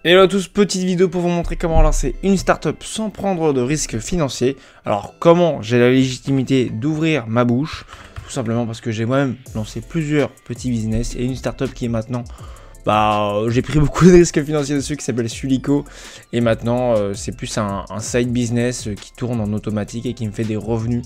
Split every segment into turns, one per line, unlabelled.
Hello à tous, petite vidéo pour vous montrer comment lancer une startup sans prendre de risques financiers. Alors comment j'ai la légitimité d'ouvrir ma bouche? Tout simplement parce que j'ai moi-même lancé plusieurs petits business et une startup qui est maintenant, j'ai pris beaucoup de risques financiers dessus, qui s'appelle Sulico, et maintenant c'est plus un side business qui tourne en automatique et qui me fait des revenus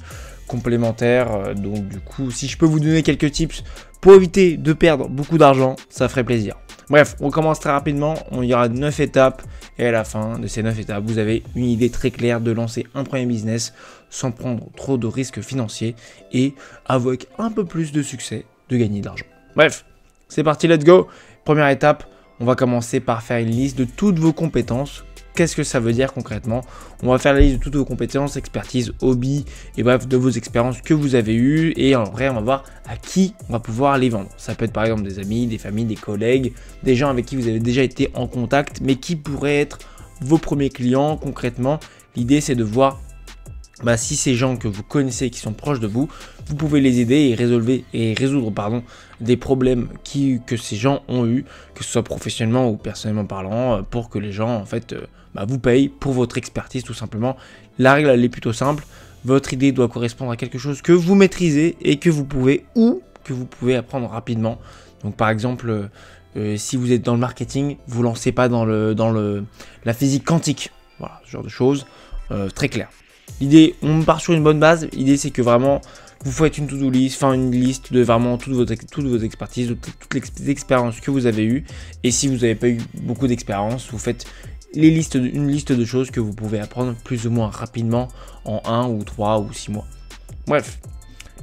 complémentaires. Donc du coup, si je peux vous donner quelques tips pour éviter de perdre beaucoup d'argent, ça ferait plaisir. Bref, on commence très rapidement, il y aura 9 étapes et à la fin de ces 9 étapes, vous avez une idée très claire de lancer un premier business sans prendre trop de risques financiers et avec un peu plus de succès de gagner de l'argent. Bref, c'est parti, let's go. Première étape, on va commencer par faire une liste de toutes vos compétences. Qu'est-ce que ça veut dire concrètement? On va faire la liste de toutes vos compétences, expertise, hobby et bref de vos expériences que vous avez eues, et en vrai on va voir à qui on va pouvoir les vendre. Ça peut être par exemple des amis, des familles, des collègues, des gens avec qui vous avez déjà été en contact mais qui pourraient être vos premiers clients. Concrètement, l'idée c'est de voir si ces gens que vous connaissez, qui sont proches de vous, vous pouvez les aider et résoudre des problèmes que ces gens ont eu, que ce soit professionnellement ou personnellement parlant, pour que les gens en fait vous payent pour votre expertise tout simplement. La règle elle est plutôt simple, votre idée doit correspondre à quelque chose que vous maîtrisez et que vous pouvez apprendre rapidement. Donc par exemple, si vous êtes dans le marketing, vous ne lancez pas dans la physique quantique, voilà, ce genre de choses, très clair. L'idée, on part sur une bonne base. L'idée, c'est que vraiment, vous faites une to-do list, une liste de vraiment toutes vos expertises, toutes les expériences que vous avez eues. Et si vous n'avez pas eu beaucoup d'expérience, vous faites une liste de choses que vous pouvez apprendre plus ou moins rapidement en 1 ou 3 ou 6 mois. Bref,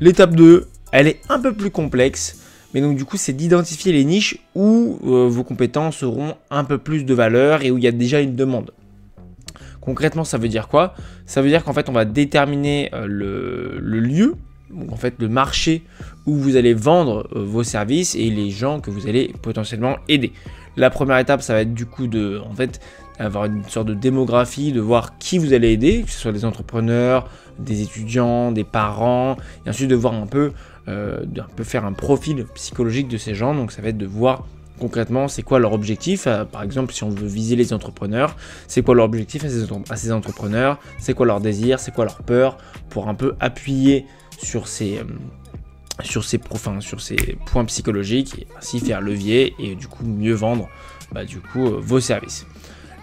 l'étape 2, elle est un peu plus complexe. Mais donc du coup, c'est d'identifier les niches où vos compétences auront un peu plus de valeur et où il y a déjà une demande. Concrètement, ça veut dire quoi? Ça veut dire qu'en fait, on va déterminer le lieu, donc en fait le marché où vous allez vendre vos services et les gens que vous allez potentiellement aider. La première étape, ça va être du coup avoir une sorte de démographie, de voir qui vous allez aider, que ce soit des entrepreneurs, des étudiants, des parents, et ensuite de voir un peu faire un profil psychologique de ces gens. Donc ça va être de voir concrètement, c'est quoi leur objectif? Par exemple, si on veut viser les entrepreneurs, c'est quoi leur objectif à ces entrepreneurs? C'est quoi leur désir? C'est quoi leur peur? Pour un peu appuyer sur ces points psychologiques et ainsi faire levier et du coup mieux vendre vos services.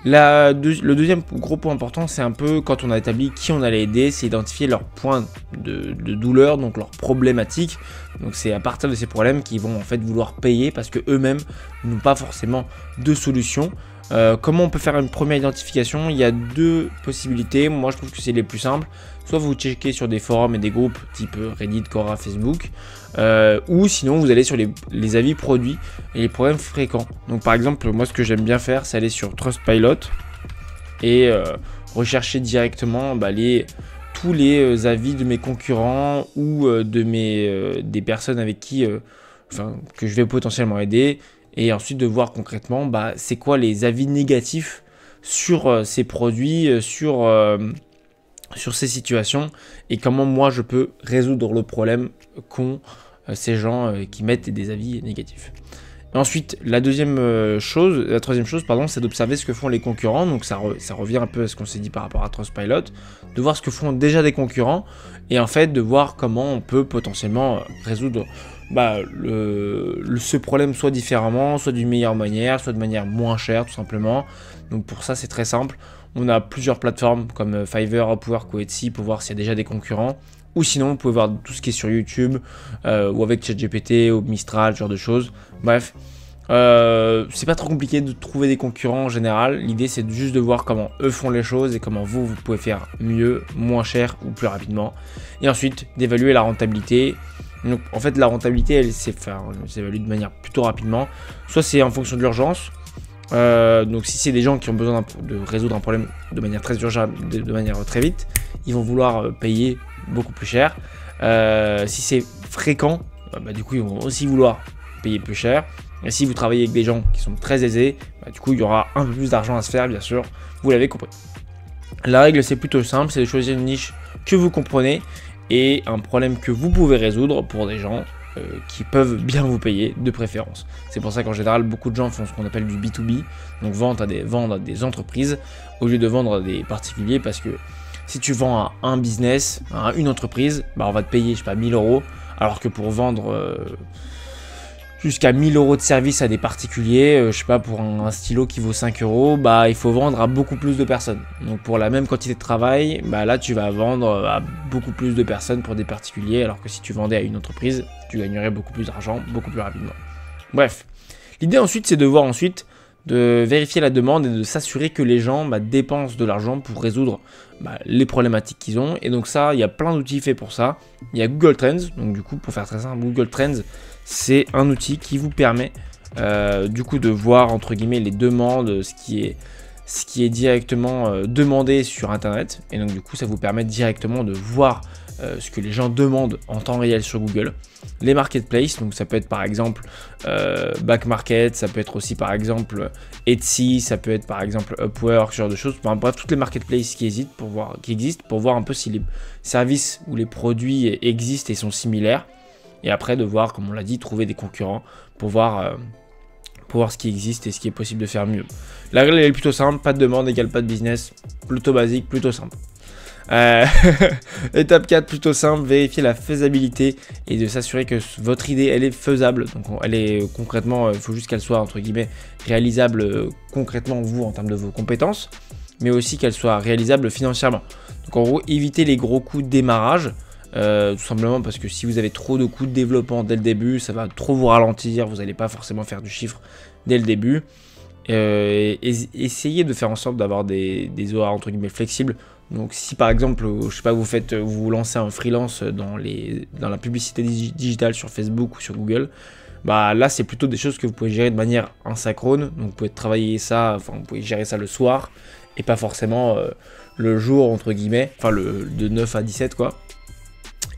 Le deuxième gros point important, c'est un peu quand on a établi qui on allait aider, c'est identifier leurs points de douleur, donc leurs problématiques. Donc c'est à partir de ces problèmes qu'ils vont en fait vouloir payer parce que eux-mêmes n'ont pas forcément de solution. Comment on peut faire une première identification? Il y a deux possibilités. Moi je trouve que c'est les plus simples. Soit vous checkez sur des forums et des groupes type Reddit, Quora, Facebook, ou sinon vous allez sur les avis produits et les problèmes fréquents. Donc par exemple, moi ce que j'aime bien faire, c'est aller sur Trustpilot et rechercher directement tous les avis de mes concurrents ou des personnes avec qui que je vais potentiellement aider, et ensuite de voir concrètement c'est quoi les avis négatifs sur ces produits, sur ces situations, et comment moi je peux résoudre le problème qu'ont ces gens qui mettent des avis négatifs. Et ensuite, la troisième chose, c'est d'observer ce que font les concurrents. Donc ça revient un peu à ce qu'on s'est dit par rapport à Trustpilot, de voir ce que font déjà des concurrents et en fait de voir comment on peut potentiellement résoudre ce problème soit différemment, soit d'une meilleure manière, soit de manière moins chère tout simplement. Donc pour ça c'est très simple, on a plusieurs plateformes comme Fiverr, Upwork ou Etsy pour voir s'il y a déjà des concurrents, ou sinon vous pouvez voir tout ce qui est sur YouTube ou avec ChatGPT ou Mistral, ce genre de choses. Bref, c'est pas trop compliqué de trouver des concurrents en général, l'idée c'est juste de voir comment eux font les choses et comment vous pouvez faire mieux, moins cher ou plus rapidement, et ensuite d'évaluer la rentabilité. Donc en fait la rentabilité elle s'évalue de manière plutôt rapidement, soit c'est en fonction de l'urgence, donc si c'est des gens qui ont besoin de résoudre un problème de manière très urgente, de manière très vite, ils vont vouloir payer beaucoup plus cher. Si c'est fréquent, du coup ils vont aussi vouloir payer plus cher. Et si vous travaillez avec des gens qui sont très aisés, du coup il y aura un peu plus d'argent à se faire, bien sûr, vous l'avez compris. La règle c'est plutôt simple, c'est de choisir une niche que vous comprenez et un problème que vous pouvez résoudre pour des gens qui peuvent bien vous payer de préférence. C'est pour ça qu'en général, beaucoup de gens font ce qu'on appelle du B2B, donc vendre à des entreprises au lieu de vendre à des particuliers, parce que si tu vends à un business, à une entreprise, bah on va te payer, je sais pas, 1000 €, alors que pour vendre jusqu'à 1000 € de service à des particuliers, je sais pas, pour un stylo qui vaut 5 €, bah il faut vendre à beaucoup plus de personnes. Donc pour la même quantité de travail, bah là tu vas vendre à beaucoup plus de personnes pour des particuliers, alors que si tu vendais à une entreprise, tu gagnerais beaucoup plus d'argent, beaucoup plus rapidement. Bref, l'idée ensuite c'est de voir ensuite, de vérifier la demande et de s'assurer que les gens dépensent de l'argent pour résoudre les problématiques qu'ils ont. Et donc ça, il y a plein d'outils faits pour ça. Il y a Google Trends, donc du coup pour faire très simple, Google Trends, c'est un outil qui vous permet du coup de voir entre guillemets les demandes, ce qui est directement demandé sur internet. Et donc du coup ça vous permet directement de voir ce que les gens demandent en temps réel sur Google. Les marketplaces, donc ça peut être par exemple Back Market, ça peut être aussi par exemple Etsy, ça peut être par exemple Upwork, ce genre de choses. Enfin, bref, toutes les marketplaces qui existent pour voir un peu si les services ou les produits existent et sont similaires. Et après de voir, comme on l'a dit, trouver des concurrents pour voir ce qui existe et ce qui est possible de faire mieux. La règle est plutôt simple, pas de demande égale pas de business, plutôt basique, plutôt simple. Étape 4, plutôt simple, vérifier la faisabilité et de s'assurer que votre idée elle est faisable. Donc elle est concrètement, il faut juste qu'elle soit entre guillemets réalisable concrètement vous en termes de vos compétences, mais aussi qu'elle soit réalisable financièrement. Donc en gros, évitez les gros coûts de démarrage. Tout simplement parce que si vous avez trop de coûts de développement dès le début, ça va trop vous ralentir, vous n'allez pas forcément faire du chiffre dès le début. Essayez de faire en sorte d'avoir des horaires entre guillemets flexibles. Donc si par exemple, je sais pas, vous lancez un freelance dans la publicité digitale sur Facebook ou sur Google, bah là c'est plutôt des choses que vous pouvez gérer de manière asynchrone. Donc vous pouvez travailler ça, enfin vous pouvez gérer ça le soir et pas forcément le jour entre guillemets, enfin de 9 à 17 quoi.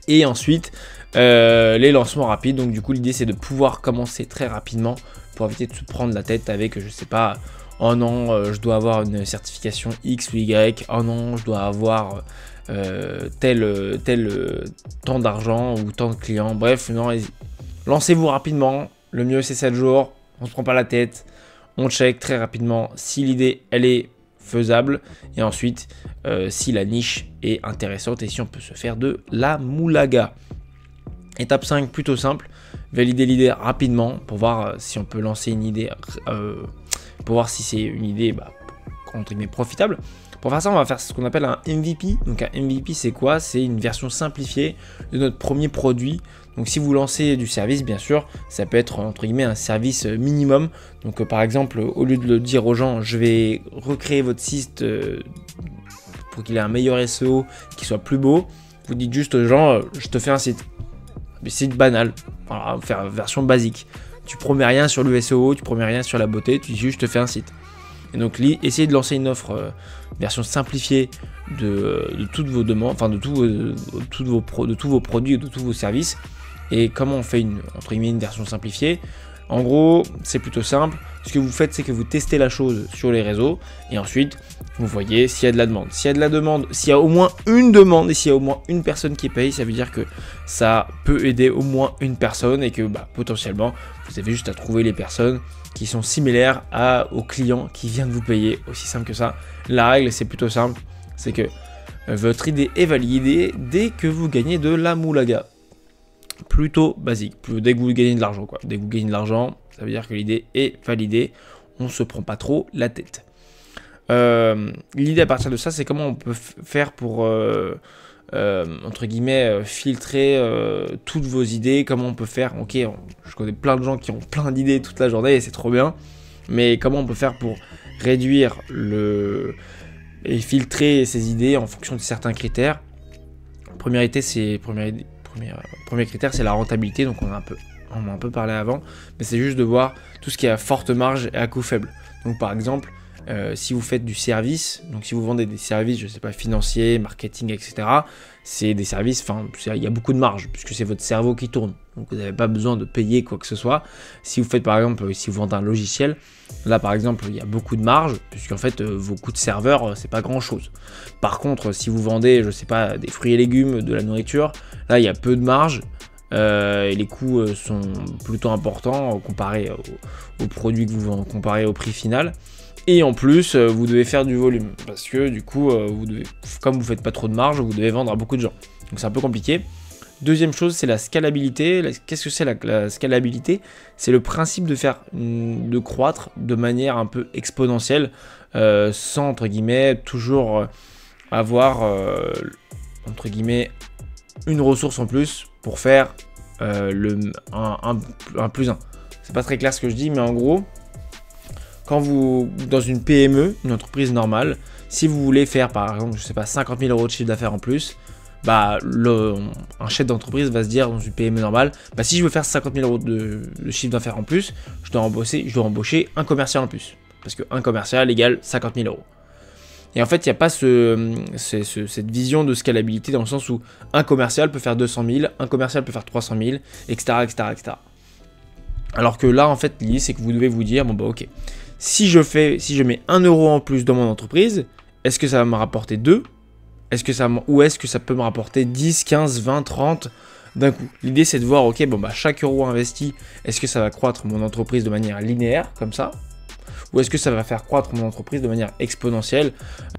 Et ensuite, les lancements rapides. Donc du coup, l'idée c'est de pouvoir commencer très rapidement pour éviter de se prendre la tête avec, je sais pas, oh non, je dois avoir une certification X ou Y, oh non, je dois avoir tel tant d'argent ou tant de clients. Bref, non, lancez-vous rapidement. Le mieux c'est 7 jours, on se prend pas la tête, on check très rapidement si l'idée elle est faisable et ensuite si la niche est intéressante et si on peut se faire de la moulaga. Étape 5, plutôt simple, valider l'idée rapidement pour voir si on peut lancer une idée, pour voir si c'est une idée entre guillemets profitable. Pour faire ça, on va faire ce qu'on appelle un MVP. Donc un MVP c'est quoi? C'est une version simplifiée de notre premier produit. Donc si vous lancez du service, bien sûr, ça peut être entre guillemets un service minimum. Donc par exemple, au lieu de le dire aux gens, je vais recréer votre site pour qu'il ait un meilleur SEO, qu'il soit plus beau, vous dites juste aux gens, je te fais un site. Mais site banal, voilà, faire version basique. Tu promets rien sur le SEO, tu promets rien sur la beauté, tu dis juste je te fais un site. Et donc essayez de lancer une offre version simplifiée de toutes vos demandes, enfin de tous vos produits et de tous vos services. Et comment on fait entre guillemets une version simplifiée? En gros, c'est plutôt simple. Ce que vous faites, c'est que vous testez la chose sur les réseaux et ensuite vous voyez s'il y a de la demande. S'il y a de la demande, s'il y a au moins une demande et s'il y a au moins une personne qui paye, ça veut dire que ça peut aider au moins une personne et que potentiellement vous avez juste à trouver les personnes qui sont similaires aux clients qui viennent vous payer. Aussi simple que ça. La règle, c'est plutôt simple, c'est que votre idée est validée dès que vous gagnez de la moulaga. Plutôt basique, dès que vous gagnez de l'argent quoi. Dès que vous gagnez de l'argent, ça veut dire que l'idée est validée, on se prend pas trop la tête. L'idée à partir de ça, c'est comment on peut faire pour entre guillemets filtrer toutes vos idées, comment on peut faire, ok, je connais plein de gens qui ont plein d'idées toute la journée et c'est trop bien, mais comment on peut faire pour réduire et filtrer ces idées en fonction de certains critères. Premier critère, c'est la rentabilité, donc on a un peu parlé avant, mais c'est juste de voir tout ce qui est à forte marge et à coût faible. Donc par exemple, si vous faites du service, donc si vous vendez des services, je sais pas, financiers, marketing, etc., c'est des services, enfin, il y a beaucoup de marge, puisque c'est votre cerveau qui tourne, donc vous n'avez pas besoin de payer quoi que ce soit. Si vous faites par exemple, si vous vendez un logiciel, là par exemple, il y a beaucoup de marge, puisqu'en fait, vos coûts de serveur, c'est pas grand chose. Par contre, si vous vendez, je sais pas, des fruits et légumes, de la nourriture, là il y a peu de marge, et les coûts sont plutôt importants comparé aux produits que vous comparez au prix final. Et en plus, vous devez faire du volume parce que du coup, comme vous faites pas trop de marge, vous devez vendre à beaucoup de gens. Donc c'est un peu compliqué. Deuxième chose, c'est la scalabilité. Qu'est-ce que c'est la scalabilité? C'est le principe de croître de manière un peu exponentielle, sans entre guillemets toujours avoir entre guillemets une ressource en plus pour faire un plus 1. C'est pas très clair ce que je dis, mais en gros, quand vous, dans une PME, une entreprise normale, si vous voulez faire par exemple, je sais pas, 50 000 € de chiffre d'affaires en plus, bah, un chef d'entreprise va se dire dans une PME normale, bah, si je veux faire 50 000 € de chiffre d'affaires en plus, je dois embaucher un commercial en plus. Parce qu'un commercial égale 50 000 €. Et en fait, il n'y a pas cette vision de scalabilité dans le sens où un commercial peut faire 200 000, un commercial peut faire 300 000, etc., etc., etc. Alors que là, en fait, l'idée, c'est que vous devez vous dire, bon bah ok, si je mets 1 € en plus dans mon entreprise, est-ce que ça va me rapporter 2 ? Ou est-ce que ça peut me rapporter 10, 15, 20, 30 d'un coup? L'idée, c'est de voir, ok, bon bah chaque euro investi, est-ce que ça va croître mon entreprise de manière linéaire, comme ça? Ou est-ce que ça va faire croître mon entreprise de manière exponentielle?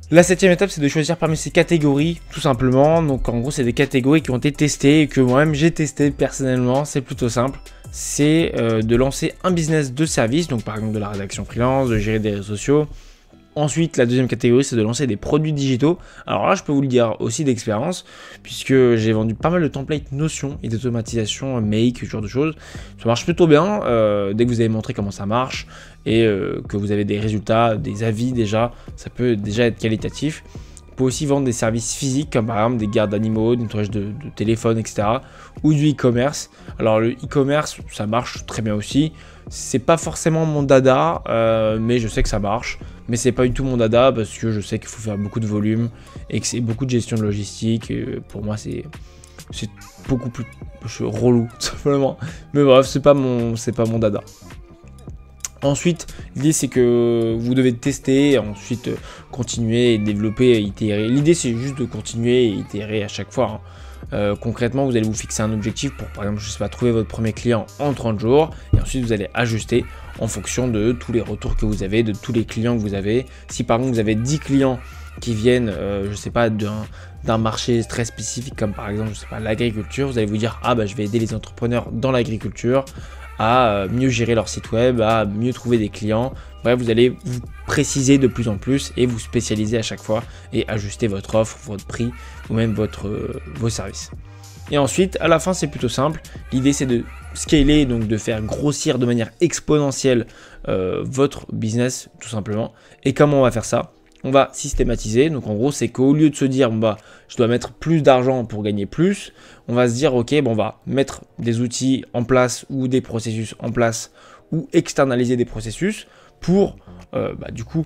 La 7e étape, c'est de choisir parmi ces catégories, tout simplement. Donc en gros, c'est des catégories qui ont été testées et que moi-même j'ai testé personnellement. C'est plutôt simple. C'est de lancer un business de service, donc par exemple de la rédaction freelance, de gérer des réseaux sociaux. Ensuite, la deuxième catégorie, c'est de lancer des produits digitaux. Alors là, je peux vous le dire aussi d'expérience, puisque j'ai vendu pas mal de templates Notion et d'automatisation Make, ce genre de choses. Ça marche plutôt bien, dès que vous avez montré comment ça marche et que vous avez des résultats, des avis déjà, ça peut déjà être qualitatif. Vous pouvez aussi vendre des services physiques, comme par exemple des gardes d'animaux, des nettoyages de téléphone, etc. Ou du e-commerce. Alors le e-commerce, ça marche très bien aussi. C'est pas forcément mon dada, mais je sais que ça marche. Mais c'est pas du tout mon dada parce que je sais qu'il faut faire beaucoup de volume et que c'est beaucoup de gestion de logistique. Et pour moi, c'est beaucoup plus relou, tout simplement. Mais bref, c'est pas mon dada. Ensuite, l'idée c'est que vous devez tester, ensuite continuer et développer et itérer. L'idée c'est juste de continuer et itérer à chaque fois. Concrètement, vous allez vous fixer un objectif pour, par exemple, je sais pas, trouver votre premier client en 30 jours. Et ensuite, vous allez ajuster en fonction de tous les retours que vous avez, de tous les clients que vous avez. Si par exemple, vous avez 10 clients qui viennent, je sais pas, d'un marché très spécifique, comme par exemple, je sais pas, l'agriculture, vous allez vous dire, ah bah je vais aider les entrepreneurs dans l'agriculture à mieux gérer leur site web, à mieux trouver des clients. Bref, vous allez vous préciser de plus en plus et vous spécialiser à chaque fois et ajuster votre offre, votre prix ou même vos services. Et ensuite, à la fin, c'est plutôt simple. L'idée, c'est de scaler, donc de faire grossir de manière exponentielle votre business, tout simplement. Et comment on va faire ça? On va systématiser. Donc en gros, c'est qu'au lieu de se dire, bon, bah, je dois mettre plus d'argent pour gagner plus, on va se dire, ok, bon, on va mettre des outils en place ou des processus en place ou externaliser des processus pour, du coup,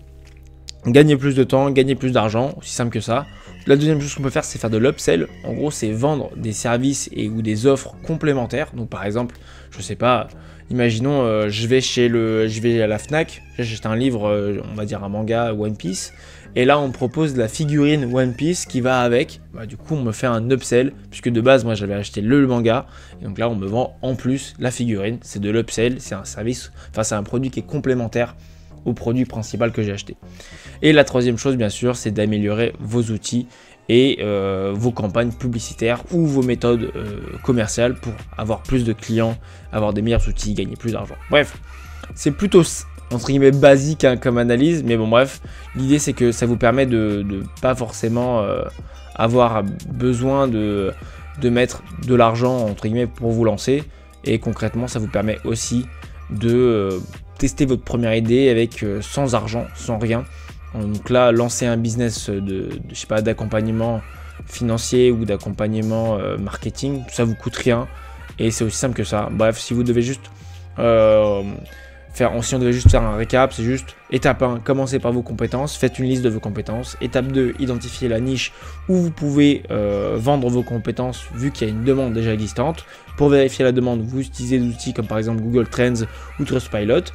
gagner plus de temps, gagner plus d'argent, aussi simple que ça. La deuxième chose qu'on peut faire, c'est faire de l'upsell. En gros, c'est vendre des services ou des offres complémentaires. Donc par exemple, je sais pas, imaginons, je vais à la Fnac, j'achète un livre, on va dire un manga One Piece, et là on me propose la figurine One Piece qui va avec. Du coup, on me fait un upsell, puisque de base, moi j'avais acheté le manga, et donc là on me vend en plus la figurine. C'est de l'upsell, c'est un service, enfin c'est un produit qui est complémentaire au produit principal que j'ai acheté. Et la troisième chose, bien sûr, c'est d'améliorer vos outils et vos campagnes publicitaires ou vos méthodes commerciales pour avoir plus de clients, avoir des meilleurs outils, gagner plus d'argent. Bref, c'est plutôt entre guillemets basique comme analyse, mais bon bref, l'idée c'est que ça vous permet de pas forcément avoir besoin de mettre de l'argent entre guillemets pour vous lancer, et concrètement ça vous permet aussi de tester votre première idée avec sans argent, sans rien. Donc là, lancer un business je sais pas, d'accompagnement financier ou d'accompagnement marketing, ça vous coûte rien et c'est aussi simple que ça. Bref, si vous devez juste si on devait juste faire un récap, c'est juste étape 1, commencez par vos compétences, faites une liste de vos compétences. Étape 2, identifiez la niche où vous pouvez vendre vos compétences vu qu'il y a une demande déjà existante. Pour vérifier la demande, vous utilisez des outils comme par exemple Google Trends ou Trustpilot.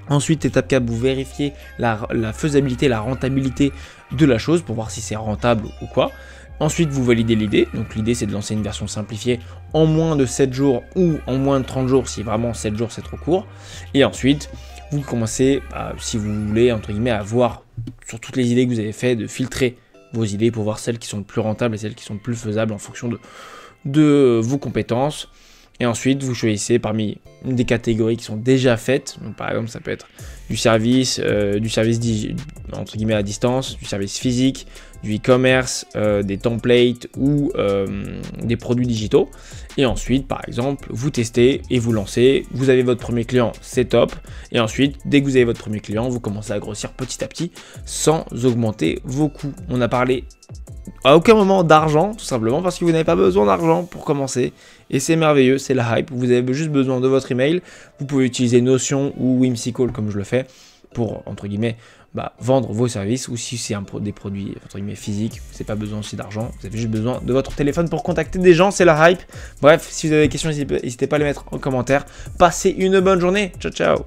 Ensuite, étape 4, vous vérifiez la faisabilité, la rentabilité de la chose pour voir si c'est rentable ou quoi. Ensuite, vous validez l'idée. Donc l'idée, c'est de lancer une version simplifiée en moins de 7 jours ou en moins de 30 jours si vraiment 7 jours c'est trop court. Et ensuite, vous commencez, si vous voulez, entre guillemets, à voir sur toutes les idées que vous avez fait, de filtrer vos idées pour voir celles qui sont le plus rentables et celles qui sont le plus faisables en fonction de vos compétences. Et ensuite, vous choisissez parmi des catégories qui sont déjà faites. Donc, par exemple, ça peut être du service entre guillemets à distance, du service physique, du e-commerce, des templates ou des produits digitaux. Et ensuite, par exemple, vous testez et vous lancez. Vous avez votre premier client, c'est top. Et ensuite, dès que vous avez votre premier client, vous commencez à grossir petit à petit sans augmenter vos coûts. On n'a parlé à aucun moment d'argent, tout simplement parce que vous n'avez pas besoin d'argent pour commencer. Et c'est merveilleux, c'est la hype. Vous avez juste besoin de votre email. Vous pouvez utiliser Notion ou Whimsical comme je le fais pour, entre guillemets, vendre vos services. Ou si c'est des produits, entre guillemets, physiques, vous n'avez pas besoin aussi d'argent. Vous avez juste besoin de votre téléphone pour contacter des gens, c'est la hype. Bref, si vous avez des questions, n'hésitez pas à les mettre en commentaire. Passez une bonne journée. Ciao, ciao.